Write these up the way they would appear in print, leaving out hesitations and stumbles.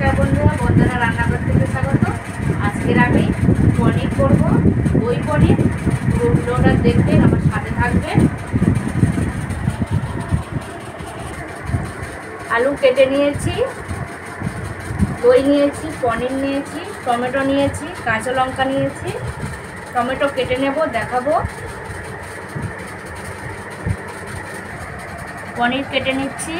নমস্কার বন্ধুরা, বন্ধুরা রান্নাঘর থেকে স্বাগত। আজকের আমি পনির করব, দই পনির। পুরো ভিডিওটা দেখবেন, আমার সাথে থাকবেন। আলু কেটে নিয়েছি, দই নিয়েছি, পনির নিয়েছি, টমেটো নিয়েছি, কাঁচা লঙ্কা নিয়েছি। টমেটো কেটে নেব, দেখাবো। পনির কেটে নিচ্ছি।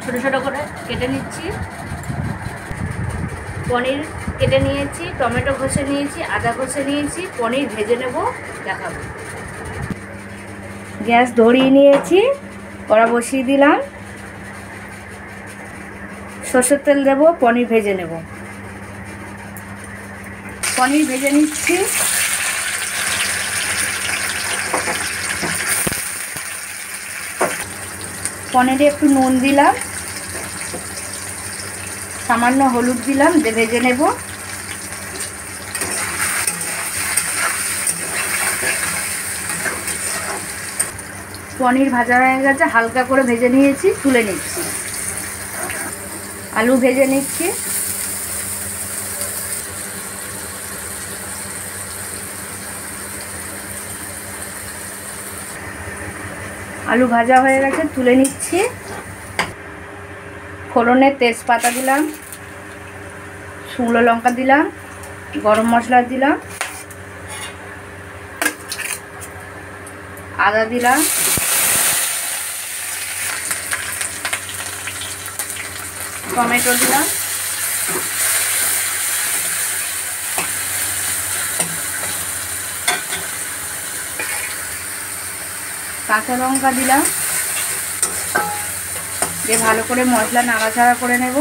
ছোটো ছোটো করে কেটে নিচ্ছি। পনির কেটে নিয়েছি, টমেটো ঘষে নিয়েছি, আদা ঘষে নিয়েছি। পনির ভেজে নেব, দেখাবো। গ্যাস ধরিয়ে নিয়েছি, কড়া বসিয়ে দিলাম। সরষের তেল দেব, পনির ভেজে নেব। পনির ভেজে নিচ্ছি। পনিরে একটু নুন দিলাম, সামান্য হলুদ দিলাম, দিয়ে ভেজে নেব। পনির ভাজা হয়ে গেছে, হালকা করে ভেজে নিয়েছি, তুলে নিচ্ছি। আলু ভেজে নিচ্ছি। আলু ভাজা হয়ে গেছে, তুলে নিচ্ছি। ফোড়নে তেজপাতা দিলাম, শুকনো লঙ্কা দিলাম, গরম মশলা দিলাম, আদা দিলাম, টমেটো দিলাম, কাঁচা লঙ্কা দিলাম, দিয়ে ভালো করে মশলা নাড়াচাড়া করে নেব।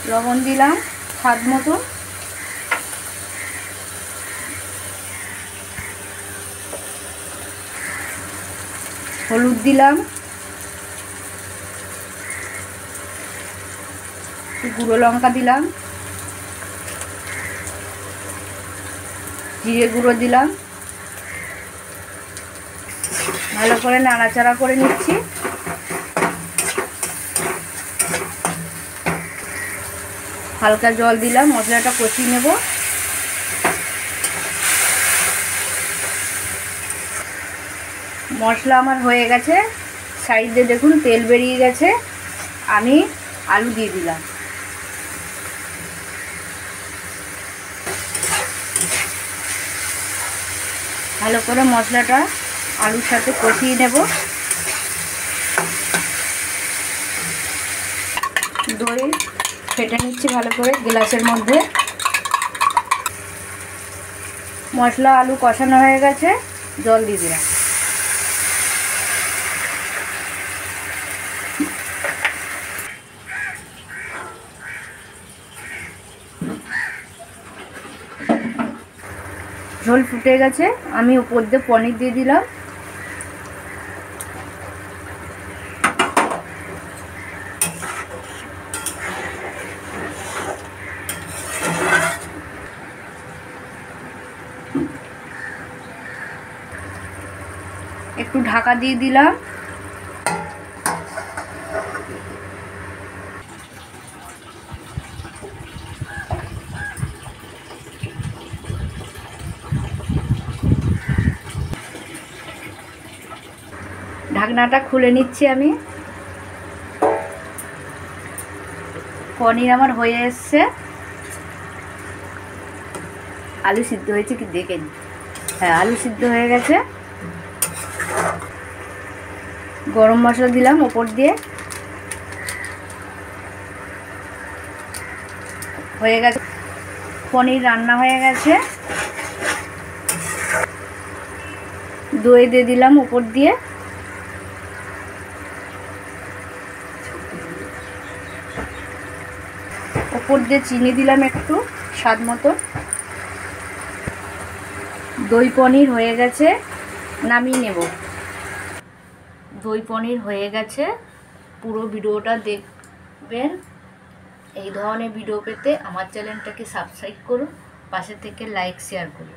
লবণ দিলাম স্বাদ মতো, হলুদ দিলাম, গুঁড়ো লঙ্কা দিলাম, জিরে গুঁড়ো দিলাম। ভালো করে নাড়াচাড়া করে নিচ্ছি। হালকা জল দিলাম, মশলাটা কষিয়ে নেব। মশলা আমার হয়ে গেছে, সাইডে দেখুন তেল বেরিয়ে গেছে। আমি আলু দিয়ে দিলাম। ভালো করে মশলাটা আলুর সাথে কষিয়ে নেব। দই ফেটে নিচ্ছি ভালো করে গ্লাসের মধ্যে। মশলা আলু কষানো হয়ে গেছে, জল দিয়ে দিলাম। ঝোল ফুটে গেছে, আমি উপর দিয়ে পনির দিয়ে দিলাম। একটু ঢাকা দিয়ে দিলাম। ঢাকনাটা খুলে নিচ্ছি আমি। পনির আমার হয়ে এসছে। আলু সিদ্ধ হয়েছে কি দেখে নি। হ্যাঁ, আলু সিদ্ধ হয়ে গেছে। গরম মশলা দিলাম ওপর দিয়ে। হয়ে গেছে, পনির রান্না হয়ে গেছে। দই দিয়ে দিলাম ওপর দিয়ে। ওপর দিয়ে চিনি দিলাম একটু স্বাদ মতো। দই পনির হয়ে গেছে, নামিয়ে নেব। দই পনির হয়ে গেছে, পুরো ভিডিওটা দেখবেন। এই ধরনের ভিডিও পেতে আমার চ্যানেলটাকে সাবস্ক্রাইব করুন, পাশে থেকে লাইক শেয়ার করুন।